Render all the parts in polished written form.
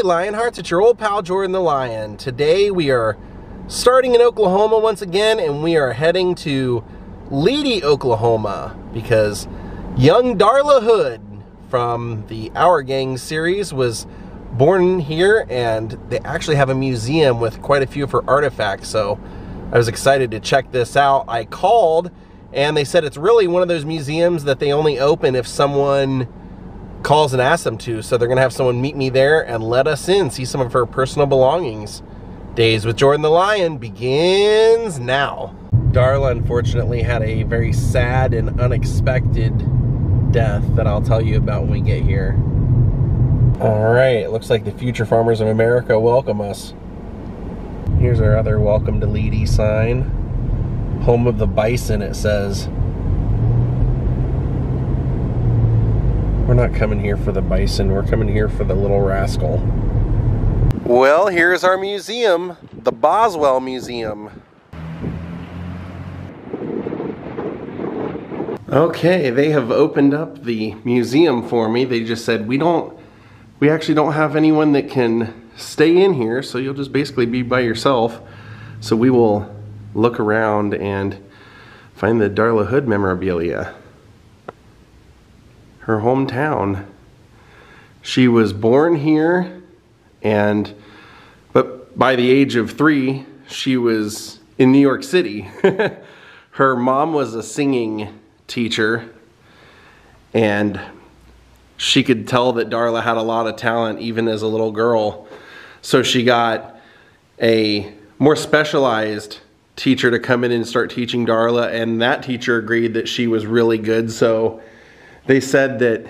Lionhearts, it's your old pal Jordan the Lion. Today we are starting in Oklahoma once again, and we are heading to Leedy, Oklahoma, because young Darla Hood from the Our Gang series was born here, and they actually have a museum with quite a few of her artifacts, so I was excited to check this out. I called, and they said it's really one of those museums that they only open if someone calls and asks them to, so they're gonna have someone meet me there and let us in, see some of her personal belongings. Days with Jordan the Lion begins now. Darla unfortunately had a very sad and unexpected death that I'll tell you about when we get here. All right, it looks like the future farmers of America welcome us. Here's our other welcome to Leedy sign. Home of the bison, it says. We're not coming here for the bison, we're coming here for the little rascal. Well, here's our museum, the Boswell Museum. Okay, they have opened up the museum for me. They just said, we actually don't have anyone that can stay in here, so you'll just basically be by yourself. So we will look around and find the Darla Hood memorabilia. Her hometown. She was born here, but by the age of 3, she was in New York City. Her mom was a singing teacher, and she could tell that Darla had a lot of talent even as a little girl. So she got a more specialized teacher to come in and start teaching Darla, and that teacher agreed that she was really good, so they said that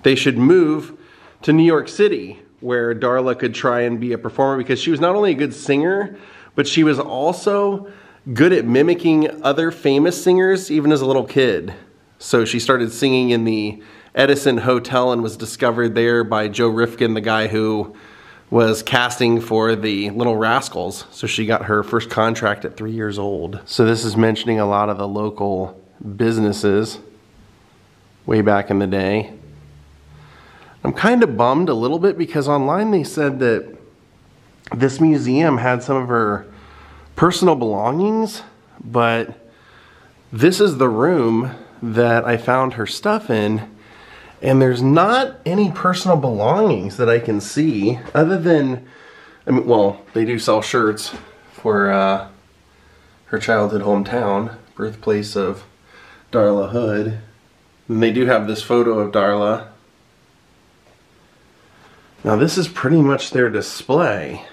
they should move to New York City where Darla could try and be a performer, because she was not only a good singer, but she was also good at mimicking other famous singers even as a little kid. So she started singing in the Edison Hotel and was discovered there by Joe Rifkin, the guy who was casting for the Little Rascals. So she got her first contract at 3 years old. So this is mentioning a lot of the local businesses way back in the day. I'm kind of bummed a little bit because online they said that this museum had some of her personal belongings, but this is the room that I found her stuff in, and there's not any personal belongings that I can see other than, I mean, well, they do sell shirts for her childhood hometown, birthplace of Darla Hood. And they do have this photo of Darla. Now this is pretty much their display.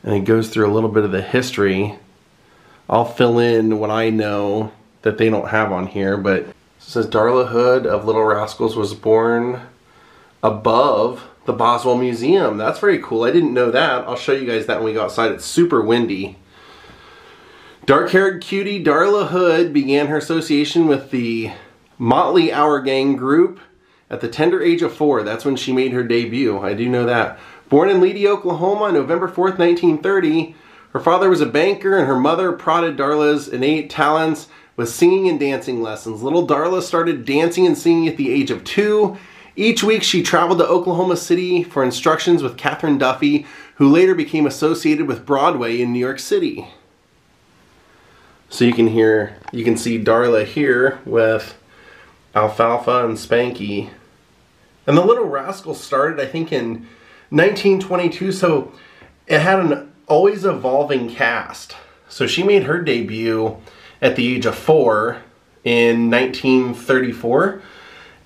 And it goes through a little bit of the history. I'll fill in what I know that they don't have on here, but it says Darla Hood of Little Rascals was born above the Boswell Museum. That's very cool. I didn't know that. I'll show you guys that when we go outside. It's super windy. Dark-haired cutie Darla Hood began her association with the Motley Our Gang group at the tender age of 4. That's when she made her debut. I do know that. Born in Leedy, Oklahoma on November 4th, 1930, her father was a banker and her mother prodded Darla's innate talents with singing and dancing lessons. Little Darla started dancing and singing at the age of 2. Each week she traveled to Oklahoma City for instructions with Catherine Duffy, who later became associated with Broadway in New York City. So you can see Darla here with Alfalfa and Spanky. And the Little Rascals started, I think, in 1922, so it had an always evolving cast. So she made her debut at the age of 4 in 1934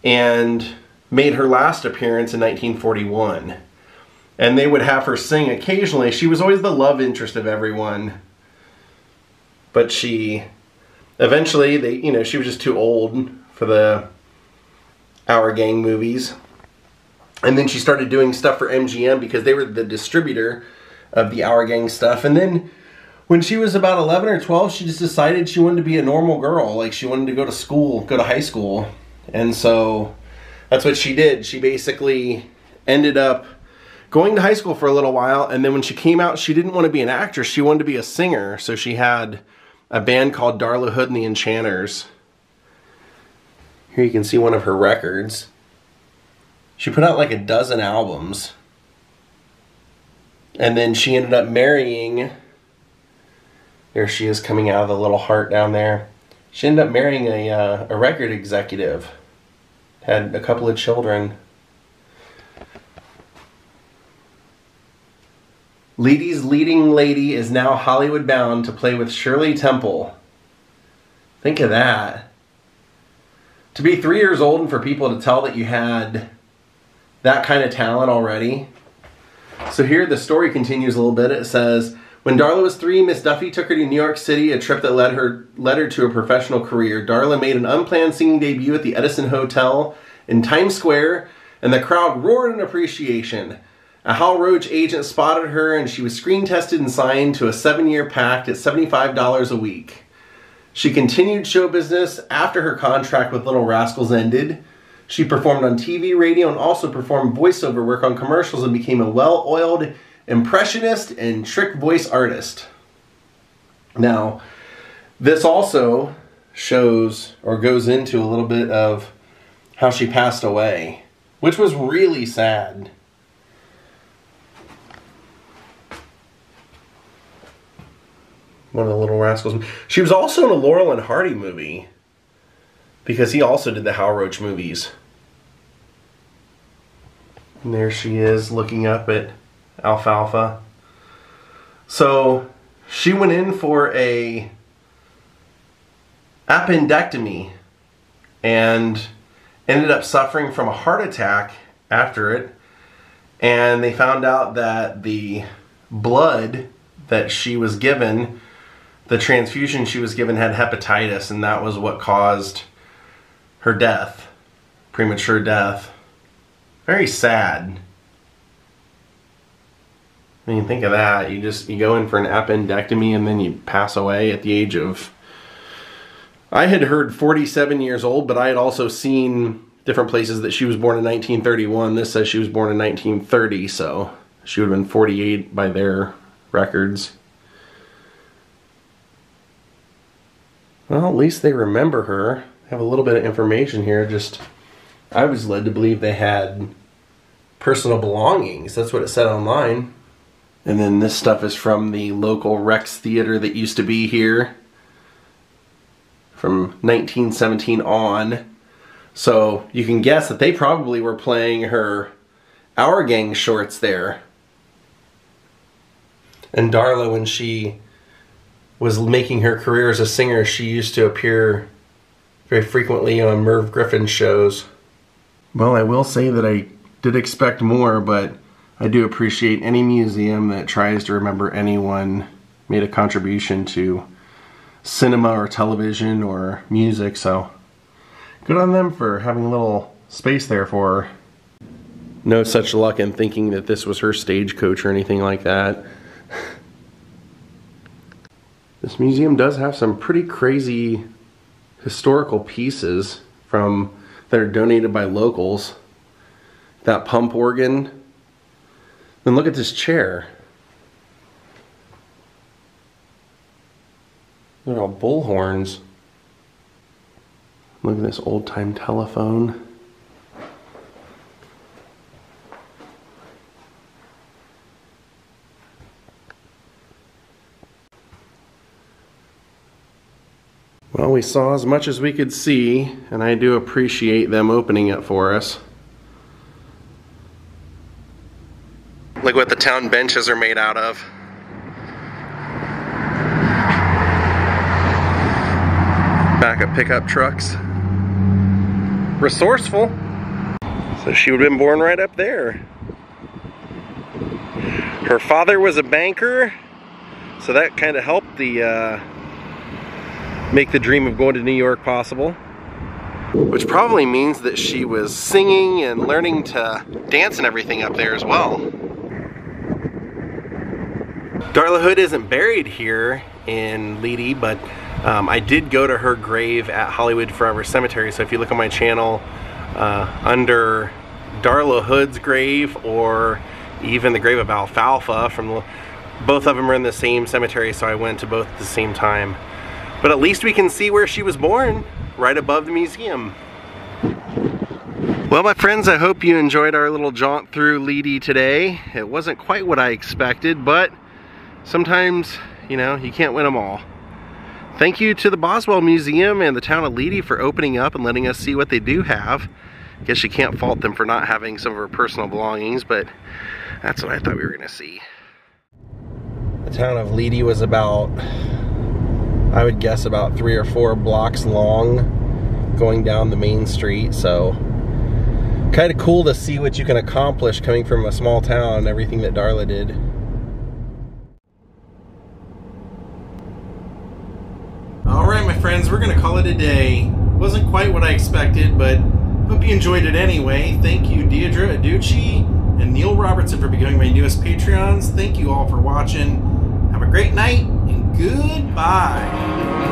and made her last appearance in 1941. And they would have her sing occasionally. She was always the love interest of everyone. But she, eventually, she was just too old for the Our Gang movies. And then she started doing stuff for MGM because they were the distributor of the Our Gang stuff. And then when she was about 11 or 12, she just decided she wanted to be a normal girl. Like, she wanted to go to school, go to high school. And so that's what she did. She basically ended up going to high school for a little while. And then when she came out, she didn't want to be an actress. She wanted to be a singer. So she had a band called Darla Hood and the Enchanters. Here you can see one of her records. She put out like a dozen albums. And then she ended up marrying, there she is coming out of the little heart down there. She ended up marrying a record executive. Had a couple of children. Leedy's leading lady is now Hollywood bound to play with Shirley Temple. Think of that. To be 3 years old and for people to tell that you had that kind of talent already. So here the story continues a little bit. It says, when Darla was 3, Miss Duffy took her to New York City, a trip that led her to a professional career. Darla made an unplanned singing debut at the Edison Hotel in Times Square, and the crowd roared in appreciation. A Hal Roach agent spotted her, and she was screen tested and signed to a 7-year pact at $75 a week. She continued show business after her contract with Little Rascals ended. She performed on TV, radio, and also performed voiceover work on commercials and became a well-oiled impressionist and trick voice artist. Now, this also shows or goes into a little bit of how she passed away, which was really sad. One of the Little Rascals. She was also in a Laurel and Hardy movie because he also did the Hal Roach movies. And there she is looking up at Alfalfa. So she went in for a appendectomy and ended up suffering from a heart attack after it. And they found out that the blood that she was given, the transfusion she was given, had hepatitis, and that was what caused her death, premature death. Very sad. I mean, think of that. You go in for an appendectomy and then you pass away at the age of, I had heard 47 years old, but I had also seen different places that she was born in 1931. This says she was born in 1930, so she would have been 48 by their records. Well, at least they remember her. Have a little bit of information here. Just, I was led to believe they had personal belongings. That's what it said online. And then this stuff is from the local Rex Theater that used to be here from 1917 on. So you can guess that they probably were playing her Our Gang shorts there. And Darla, when she was making her career as a singer, she used to appear very frequently on Merv Griffin shows. Well, I will say that I did expect more, but I do appreciate any museum that tries to remember anyone made a contribution to cinema or television or music, so good on them for having a little space there for her. No such luck in thinking that this was her stagecoach or anything like that. This museum does have some pretty crazy historical pieces that are donated by locals. That pump organ. Then look at this chair. They're all bull horns. Look at this old-time telephone. Well, we saw as much as we could see, and I do appreciate them opening it for us. Look what the town benches are made out of. Backup pickup trucks. Resourceful. So she would have been born right up there. Her father was a banker, so that kind of helped make the dream of going to New York possible. Which probably means that she was singing and learning to dance and everything up there as well. Darla Hood isn't buried here in Leedy, but I did go to her grave at Hollywood Forever Cemetery. So if you look on my channel, under Darla Hood's grave, or even the grave of Alfalfa, both of them are in the same cemetery, so I went to both at the same time. But at least we can see where she was born, right above the museum. Well, my friends, I hope you enjoyed our little jaunt through Leedy today. It wasn't quite what I expected, but sometimes, you know, you can't win them all. Thank you to the Boswell Museum and the town of Leedy for opening up and letting us see what they do have. Guess you can't fault them for not having some of our personal belongings, but that's what I thought we were going to see. The town of Leedy was about, I would guess, about 3 or 4 blocks long going down the main street, so kind of cool to see what you can accomplish coming from a small town and everything that Darla did. Alright, my friends, we're going to call it a day. Wasn't quite what I expected, but hope you enjoyed it anyway. Thank you, Deidre Aducci and Neil Robertson, for becoming my newest Patreons. Thank you all for watching. Have a great night, and goodbye.